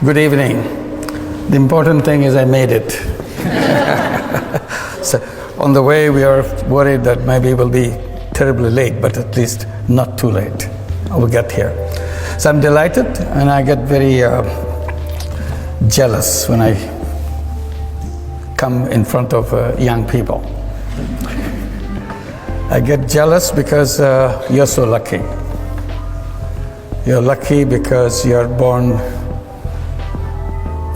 Good evening. The important thing is I made it. So on the way we are worried that maybe we'll be terribly late, but at least not too late. I will get here. So I'm delighted, and I get very jealous when I come in front of young people. I get jealous because you're so lucky. You're lucky because you're born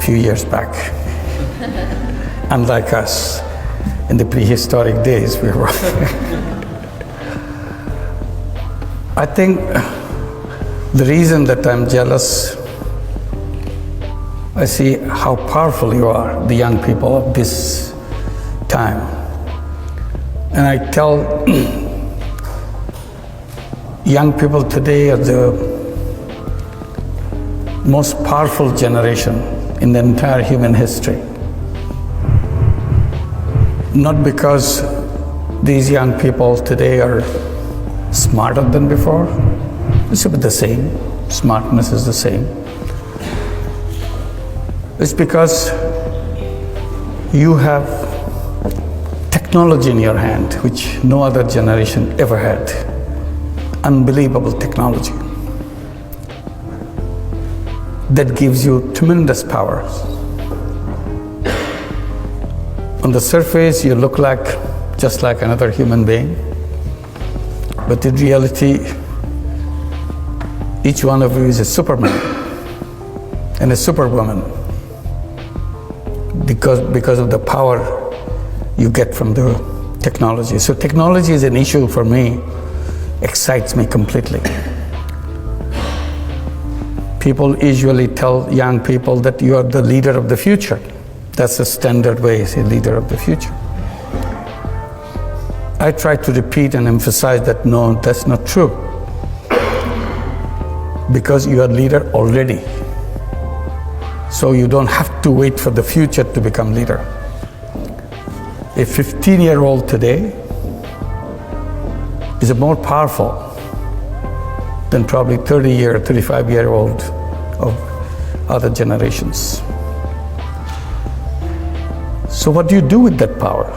few years back. Unlike us, in the prehistoric days, we were. I think the reason that I'm jealous, I see how powerful you are, the young people of this time. And I tell young people today are the most powerful generation in the entire human history. Not because these young people today are smarter than before. It's the same. Smartness is the same. It's because you have technology in your hand, which no other generation ever had. Unbelievable technology that gives you tremendous power. On the surface, you look just like another human being, but in reality, each one of you is a Superman and a Superwoman because of the power you get from the technology. So technology is an issue for me, excites me completely. People usually tell young people that you are the leader of the future. That's the standard way, say leader of the future. I try to repeat and emphasize that no, that's not true. Because you are leader already. So you don't have to wait for the future to become leader. A 15-year-old today is more powerful than probably 30-year, 35-year-old of other generations. So what do you do with that power?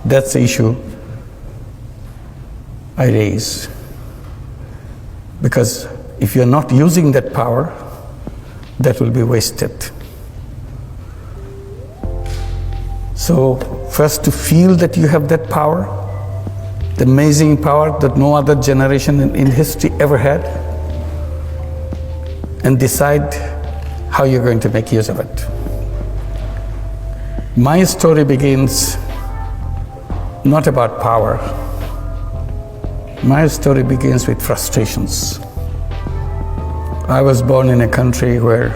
That's the issue I raise. Because if you're not using that power, that will be wasted. So first to feel that you have that power, the amazing power that no other generation in history ever had, and decide how you're going to make use of it. My story begins not about power. My story begins with frustrations. I was born in a country where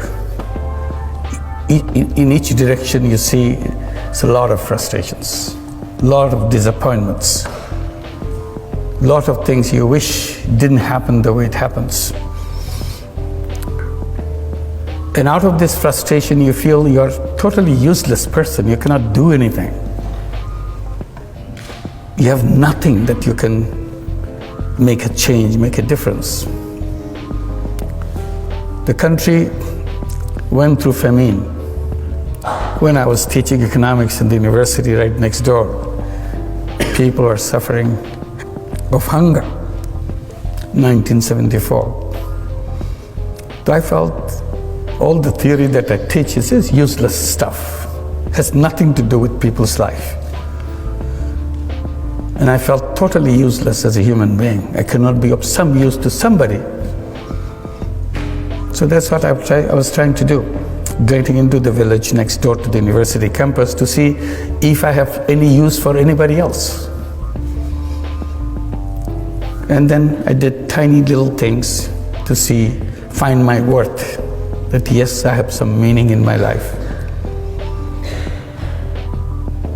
in each direction you see it's a lot of frustrations, a lot of disappointments, a lot of things you wish didn't happen the way it happens. And out of this frustration, you feel you're a totally useless person. You cannot do anything. You have nothing that you can make a change, make a difference. The country went through famine. When I was teaching economics in the university right next door, people were suffering of hunger, 1974. So I felt all the theory that I teach is useless stuff, has nothing to do with people's life. And I felt totally useless as a human being. I cannot be of some use to somebody. So that's what I was trying to do, getting into the village next door to the university campus to see if I have any use for anybody else. And then I did tiny little things to find my worth, that yes, I have some meaning in my life.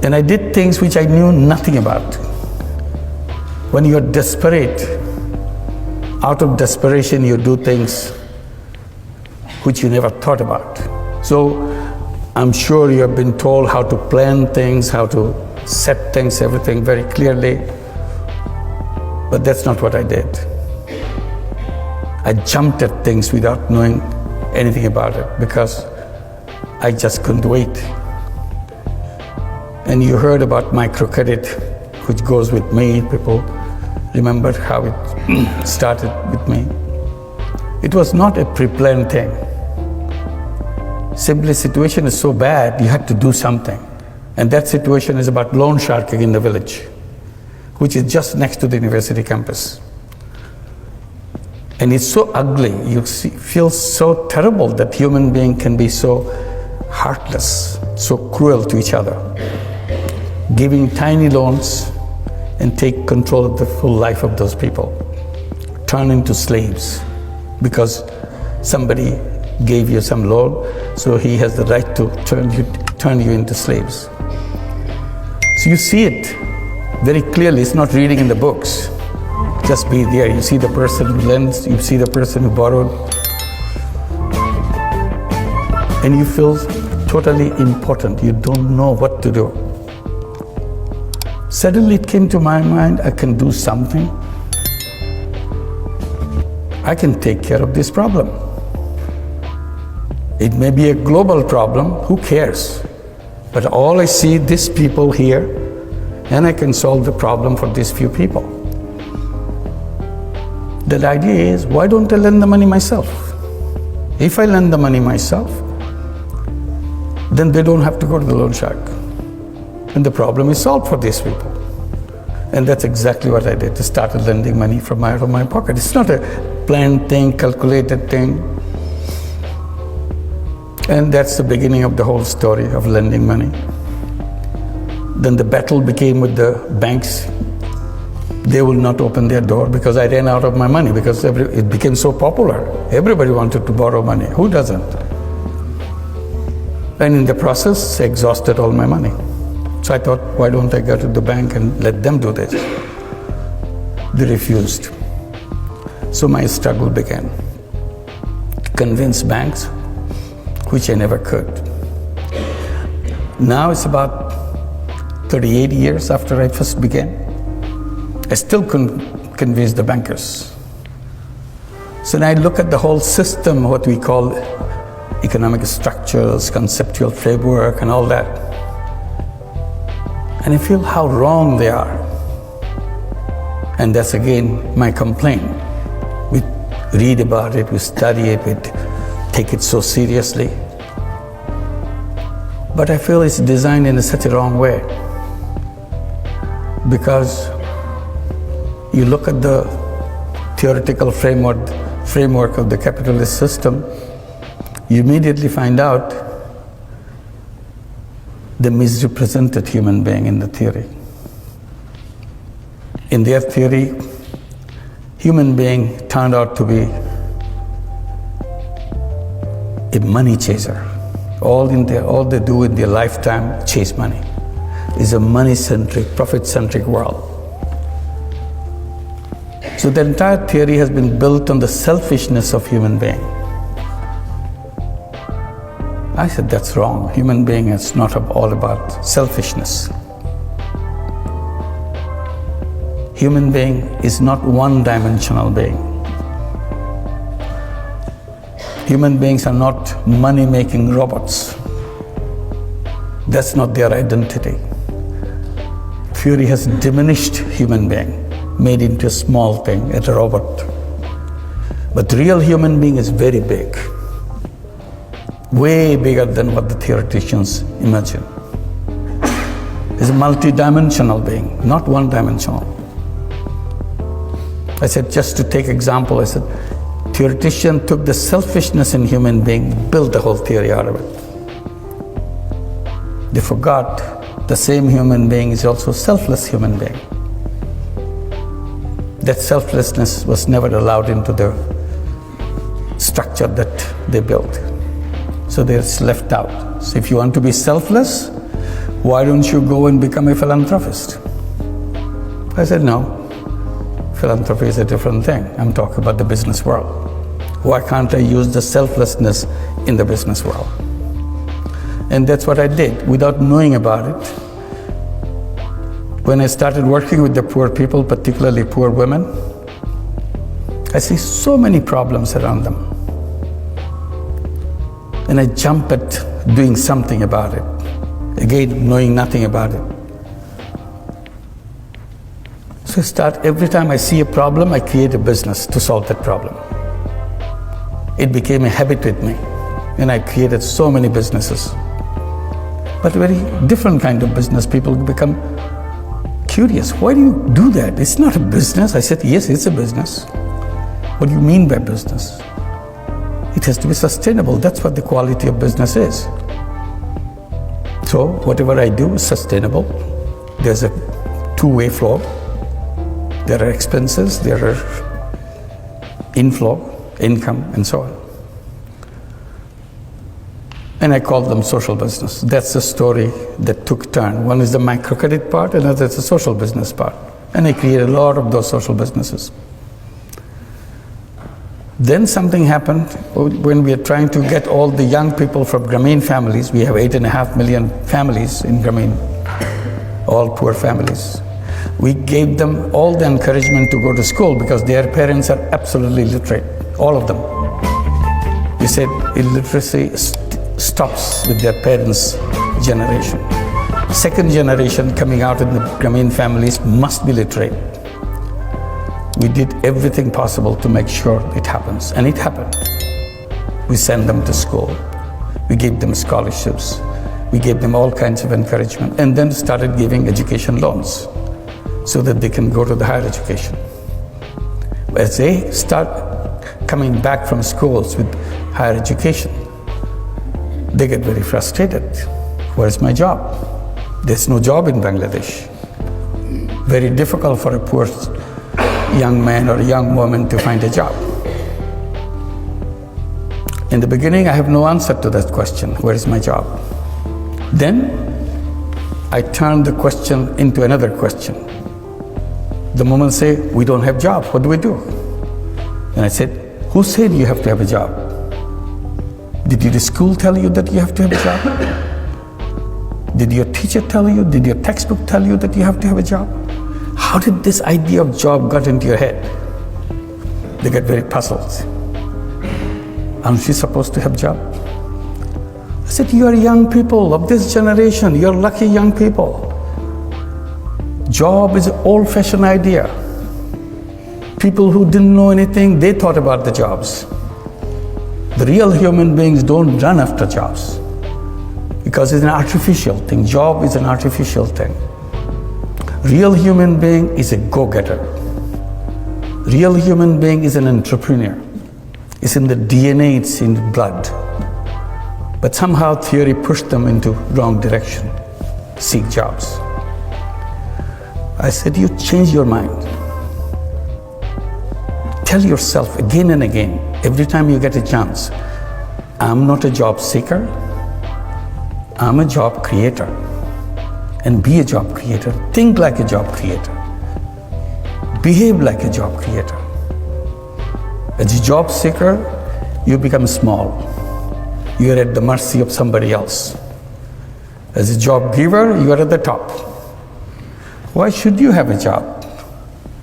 And I did things which I knew nothing about. When you're desperate, out of desperation you do things which you never thought about. So I'm sure you have been told how to plan things, how to set things, everything very clearly. But that's not what I did. I jumped at things without knowing anything about it because I just couldn't wait. And you heard about microcredit, which goes with me. People remember how it started with me. It was not a pre-planned thing. Simply, situation is so bad, you had to do something. And that situation is about loan sharking in the village, which is just next to the university campus. And it's so ugly, you feel so terrible that human being can be so heartless, so cruel to each other, giving tiny loans and take control of the full life of those people, turn into slaves because somebody gave you some loan, so he has the right to turn you into slaves. So you see it very clearly. It's not reading in the books. Just be there. You see the person who lends, you see the person who borrowed, and you feel totally important. You don't know what to do. Suddenly it came to my mind, I can do something. I can take care of this problem. It may be a global problem, who cares? But all I see, these people here, and I can solve the problem for these few people. The idea is, why don't I lend the money myself? If I lend the money myself, then they don't have to go to the loan shark. And the problem is solved for these people. And that's exactly what I did. I started lending money from out of my pocket. It's not a planned thing, calculated thing. And that's the beginning of the whole story of lending money. Then the battle became with the banks. They will not open their door because I ran out of my money, because it became so popular. Everybody wanted to borrow money. Who doesn't? And in the process, I exhausted all my money. So I thought, why don't I go to the bank and let them do this? They refused. So my struggle began to convince banks, which I never could. Now it's about 38 years after I first began. I still couldn't convince the bankers. So now I look at the whole system, what we call economic structures, conceptual framework, and all that. And I feel how wrong they are. And that's again my complaint. We read about it, we study it, we take it so seriously. But I feel it's designed in such a wrong way. Because you look at the theoretical framework of the capitalist system, you immediately find out the misrepresented human being in the theory. In their theory, human being turned out to be a money chaser. All they do in their lifetime, chase money. It's a money-centric, profit-centric world. So the entire theory has been built on the selfishness of human being. I said, that's wrong. Human being is not all about selfishness. Human being is not one-dimensional being. Human beings are not money-making robots. That's not their identity. Theory has diminished human being, made into a small thing, a robot. But the real human being is very big, way bigger than what the theoreticians imagine. It's a multi-dimensional being, not one-dimensional. I said, just to take example, I said, theoretician took the selfishness in human being, built the whole theory out of it. They forgot the same human being is also a selfless human being. That selflessness was never allowed into the structure that they built. So they're left out. So if you want to be selfless, why don't you go and become a philanthropist? I said, no, philanthropy is a different thing. I'm talking about the business world. Why can't I use the selflessness in the business world? And that's what I did without knowing about it. When I started working with the poor people, particularly poor women, I see so many problems around them. and I jump at doing something about it. Again, knowing nothing about it. So every time I see a problem, I create a business to solve that problem. It became a habit with me, and I created so many businesses. But very different kind of business. People become curious. Why do you do that? It's not a business. I said, yes, it's a business. What do you mean by business? It has to be sustainable. That's what the quality of business is. So whatever I do is sustainable. There's a two-way flow. There are expenses, there are inflow, income, and so on. And I call them social business. That's the story that took turn. One is the microcredit part, another is the social business part. And I created a lot of those social businesses. Then something happened when we are trying to get all the young people from Grameen families. We have 8.5 million families in Grameen, all poor families. We gave them all the encouragement to go to school because their parents are absolutely literate, all of them. We said illiteracy stops with their parents' generation. Second generation coming out in the Grameen families must be literate. We did everything possible to make sure it happens, and it happened. We sent them to school. We gave them scholarships. We gave them all kinds of encouragement, and then started giving education loans so that they can go to the higher education. As they start coming back from schools with higher education, they get very frustrated. Where's my job? There's no job in Bangladesh. Very difficult for a poor young man or a young woman to find a job. In the beginning, I have no answer to that question, where is my job? Then I turned the question into another question. The moment say, we don't have job, what do we do? And I said, who said you have to have a job? Did your school tell you that you have to have a job? Did your teacher tell you? Did your textbook tell you that you have to have a job? How did this idea of job got into your head? They get very puzzled. Aren't you supposed to have job? I said, you are young people of this generation. You're lucky young people. Job is an old-fashioned idea. People who didn't know anything, they thought about the jobs. The real human beings don't run after jobs because it's an artificial thing. Job is an artificial thing. Real human being is a go-getter. Real human being is an entrepreneur. It's in the DNA, it's in the blood. But somehow theory pushed them into wrong direction. Seek jobs. I said, you change your mind. Tell yourself again and again, every time you get a chance, I'm not a job seeker, I'm a job creator. And be a job creator. Think like a job creator. Behave like a job creator. As a job seeker, you become small. You are at the mercy of somebody else. As a job giver, you are at the top. Why should you have a job?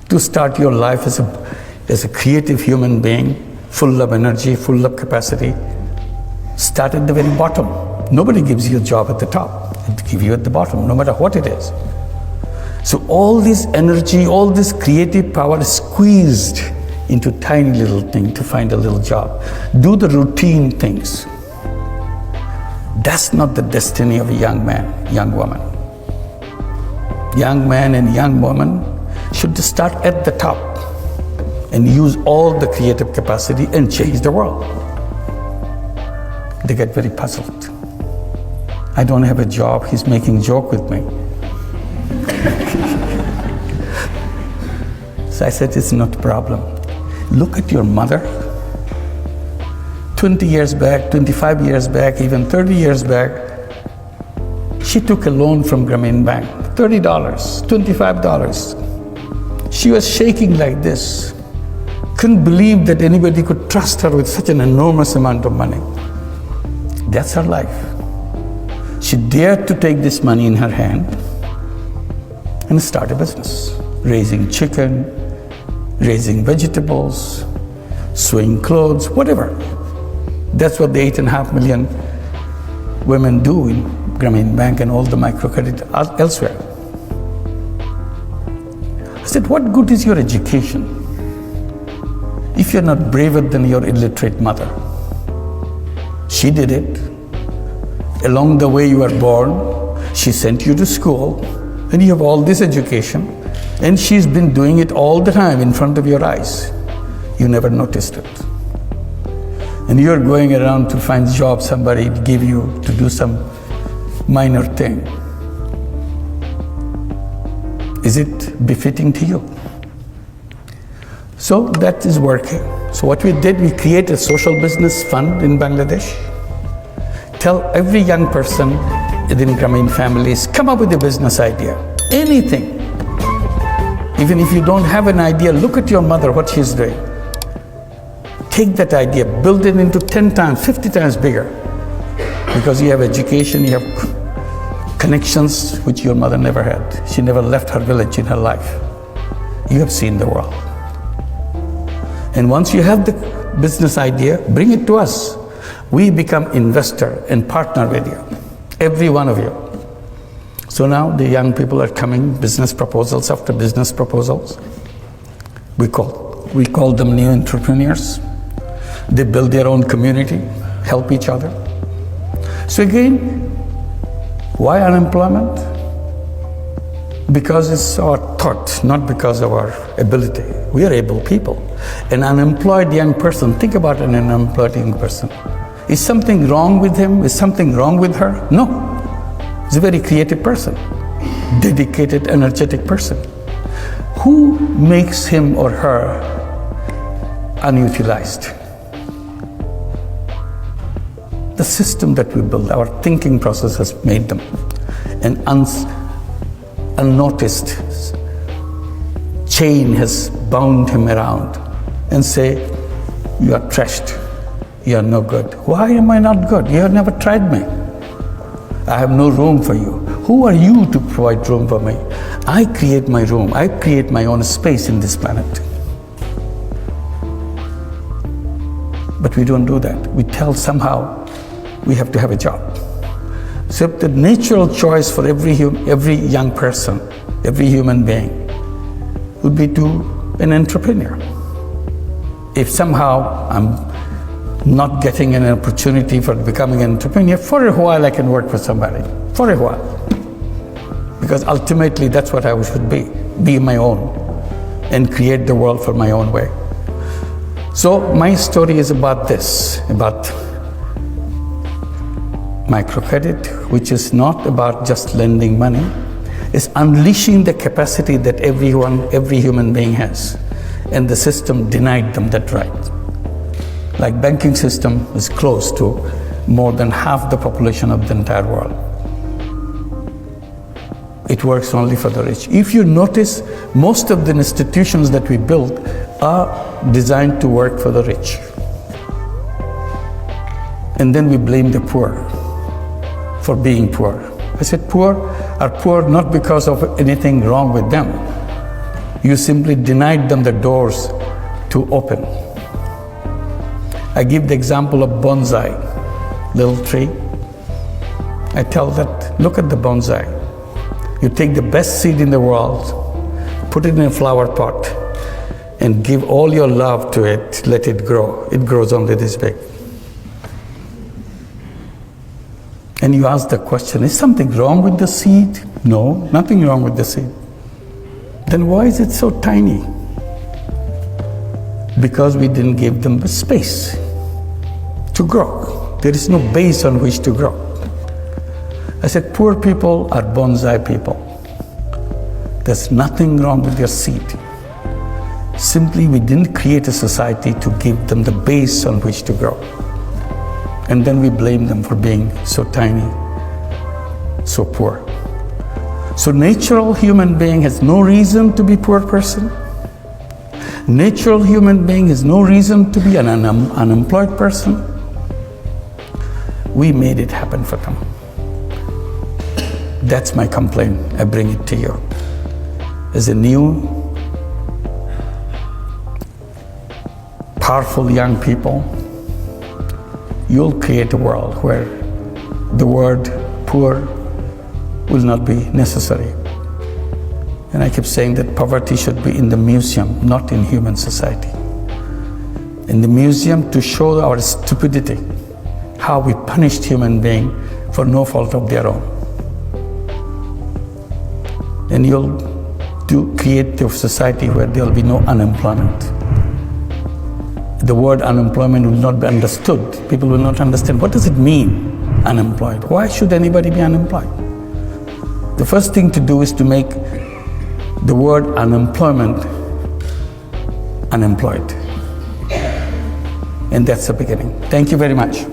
To start your life as a creative human being, full of energy, full of capacity. Start at the very bottom. Nobody gives you a job at the top. They give you at the bottom, no matter what it is. So all this energy, all this creative power is squeezed into tiny little thing to find a little job. Do the routine things. That's not the destiny of a young man, young woman. Young man and young woman should start at the top and use all the creative capacity and change the world. They get very puzzled. I don't have a job, he's making joke with me. So I said, it's not a problem. Look at your mother. 20 years back, 25 years back, even 30 years back, she took a loan from Grameen Bank, $30, $25. She was shaking like this. Couldn't believe that anybody could trust her with such an enormous amount of money. That's her life. She dared to take this money in her hand and start a business, raising chicken, raising vegetables, sewing clothes, whatever. That's what the 8.5 million women do in Grameen Bank and all the microcredit elsewhere. I said, what good is your education if you're not braver than your illiterate mother? She did it. Along the way you were born, she sent you to school, and you have all this education, and she's been doing it all the time in front of your eyes. You never noticed it. And you're going around to find job, somebody give you to do some minor thing. Is it befitting to you? So that is working. So what we did, we created a social business fund in Bangladesh. Tell every young person within Grameen families, come up with a business idea, anything. Even if you don't have an idea, look at your mother, what she's doing. Take that idea, build it into 10 times, 50 times bigger. Because you have education, you have connections which your mother never had. She never left her village in her life. You have seen the world. And once you have the business idea, bring it to us. We become investor and partner with you, every one of you. So now the young people are coming, business proposals after business proposals. We call them new entrepreneurs. They build their own community, help each other. So again, why unemployment? Because it's our thought, not because of our ability. We are able people. An unemployed young person, think about an unemployed young person. Is something wrong with him? Is something wrong with her? No. He's a very creative person, dedicated, energetic person. Who makes him or her unutilized? The system that we build, our thinking process has made them. An unnoticed chain has bound him around and say, you are trashed, you are no good. Why am I not good? You have never tried me. I have no room for you. Who are you to provide room for me? I create my room. I create my own space in this planet. But we don't do that. We tell somehow we have to have a job. So the natural choice for every young person, every human being, would be to an entrepreneur. If somehow I'm not getting an opportunity for becoming an entrepreneur, for a while I can work for somebody, for a while. Because ultimately that's what I should be my own, and create the world for my own way. So my story is about this, about microcredit, which is not about just lending money. It's unleashing the capacity that every human being has. And the system denied them that right. Like banking system is close to more than half the population of the entire world. It works only for the rich. If you notice, most of the institutions that we build are designed to work for the rich. And then we blame the poor for being poor. I said, poor are poor not because of anything wrong with them. You simply denied them the doors to open. I give the example of bonsai, little tree. I tell that, look at the bonsai. You take the best seed in the world, put it in a flower pot, and give all your love to it, let it grow. It grows only this big. And you ask the question, is something wrong with the seed? No, nothing wrong with the seed. Then why is it so tiny? Because we didn't give them the space to grow. There is no base on which to grow. I said, poor people are bonsai people. There's nothing wrong with their seed. Simply, we didn't create a society to give them the base on which to grow. And then we blame them for being so tiny, so poor. So natural human being has no reason to be poor person. Natural human being has no reason to be an unemployed person. We made it happen for them. That's my complaint. I bring it to you. As a new, powerful young people, you'll create a world where the word poor will not be necessary. And I keep saying that poverty should be in the museum, not in human society. In the museum to show our stupidity, how we punished human beings for no fault of their own. And you'll create a society where there will be no unemployment. The word unemployment will not be understood. People will not understand, what does it mean, unemployed? Why should anybody be unemployed? The first thing to do is to make the word unemployment unemployed. And that's the beginning. Thank you very much.